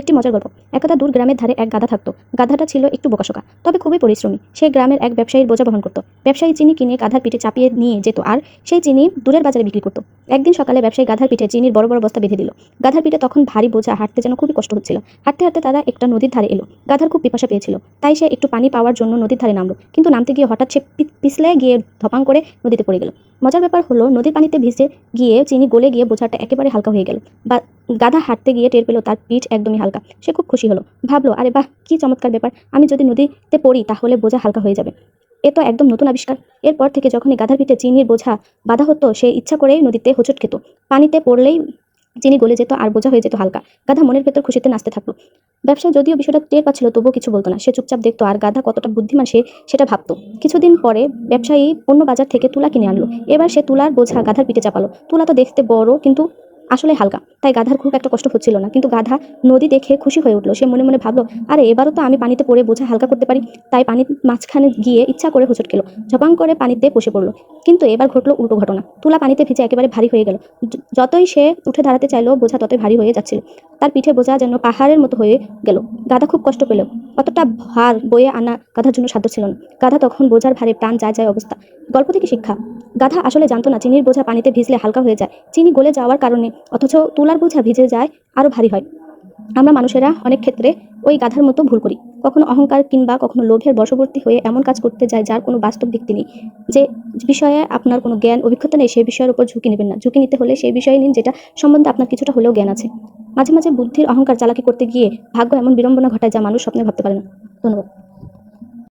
একটি মজার গল্প। একদা দূর গ্রামের ধারে এক গাধা থাকতো। গাধাটা ছিল একটু বোকাশোকা, তবে খুবই পরিশ্রমী। সে গ্রামের এক ব্যবসায়ীর বোঝা বহন করত। ব্যবসায়ী চিনি কিনে গাধার পিঠে চাপিয়ে নিয়ে যেত, আর সেই চিনি দূরের বাজারে বিক্রি করত। একদিন সকালে ব্যবসায়ী গাধার পিঠে চিনির বড় বড় বস্তা বেঁধে দিল। গাধার পিঠে তখন ভারী বোঝা, হাঁটতে যেন খুবই কষ্ট হচ্ছিল। হাঁটতে হাঁটতে তারা একটা নদীর ধারে এলো। গাধার খুব পিপাসা পেয়েছিল, তাই সে একটু পানি পাওয়ার জন্য নদীর ধারে নামলো। কিন্তু নামতে গিয়ে হঠাৎ সে পিছলে গিয়ে ধপাং করে নদীতে পড়ে গেল। মজার ব্যাপার হলো, নদীর পানিতে ভিজে গিয়ে চিনি গলে গিয়ে বোঝাটা একেবারে হালকা হয়ে গেল। গাধা হাঁটতে গিয়ে টের পেল তার পিঠ একদমই হালকা। সে খুব খুশি হলো, ভাবলো, আরে বাহ, কি চমৎকার ব্যাপার, আমি যদি নদীতে পড়ি তাহলে বোঝা হালকা হয়ে যাবে। এ তো একদম নতুন আবিষ্কার। এরপর থেকে যখনই গাধার পিঠে চিনির বোঝা বাঁধা হতো, সে ইচ্ছা করেই নদীতে হোঁচট খেত। পানিতে পড়লেই চিনি গলে যেত আর বোঝা হয়ে যেত হালকা। গাধা মনের ভেতর খুশিতে নাচতে থাকলো। ব্যবসায়ী যদিও বিষয়টা টের পাচ্ছিল, তবুও কিছু বলতো না। সে চুপচাপ দেখতো আর গাধা কতটা বুদ্ধিমান সেটা ভাবতো। কিছুদিন পরে ব্যবসায়ী অন্য বাজার থেকে তুলা কিনে আনলো। এবার সে তুলার বোঝা গাধার পিঠে চাপালো। তুলা তো দেখতে বড়, কিন্তু আসলে হালকা, তাই গাধার খুব একটা কষ্ট হচ্ছিল না। কিন্তু গাধা নদী দেখে খুশি হয়ে উঠলো। সে মনে মনে ভাবলো, আরে এবারও তো আমি পানিতে পড়ে বোঝা হালকা করতে পারি। তাই পানির মাঝখানে গিয়ে ইচ্ছা করে হোঁচট খেলো। ঝপাং করে পানিতে বসে পড়লো। কিন্তু এবার ঘটলো উল্টো ঘটনা। তুলা পানিতে ভিজে একেবারে ভারী হয়ে গেল। যতই সে উঠে দাঁড়াতে চাইলো, বোঝা ততই ভারী হয়ে যাচ্ছিল। তার পিঠে বোঝা যেন পাহাড়ের মতো হয়ে গেল। গাধা খুব কষ্ট পেল। অতটা ভার বয়ে আনা গাধার জন্য সাধ্য ছিল না। গাধা তখন বোঝার ভারে প্রাণ যায় যায় অবস্থা। গল্প থেকে শিক্ষা: গাধা আসলে জানতো না চিনির বোঝা পানিতে ভিজলে হালকা হয়ে যায়, চিনি গলে যাওয়ার কারণে। অথচ তুলার বোঝা ভিজে যায় আরো ভারী হয়। আমরা মানুষেরা অনেক ক্ষেত্রে ওই গাধার মতো ভুল করি। কখনো অহংকার কিংবা কখনো লোভের বশবর্তী হয়ে এমন কাজ করতে যায় যার কোনো বাস্তব ভিত্তি নেই। যে বিষয়ে আপনার কোনো জ্ঞান অভিজ্ঞতা নেই, সেই বিষয়ের উপর ঝুঁকি নেবেন না। ঝুঁকি নিতে হলে সেই বিষয়ে নিন যেটা সম্বন্ধে আপনার কিছুটা হলেও জ্ঞান আছে। মাঝে মাঝে বুদ্ধির অহংকার চালাকি করতে গিয়ে ভাগ্য এমন বিড়ম্বনা ঘটায় যা মানুষ স্বপ্নে ভাবতে পারে না। ধন্যবাদ।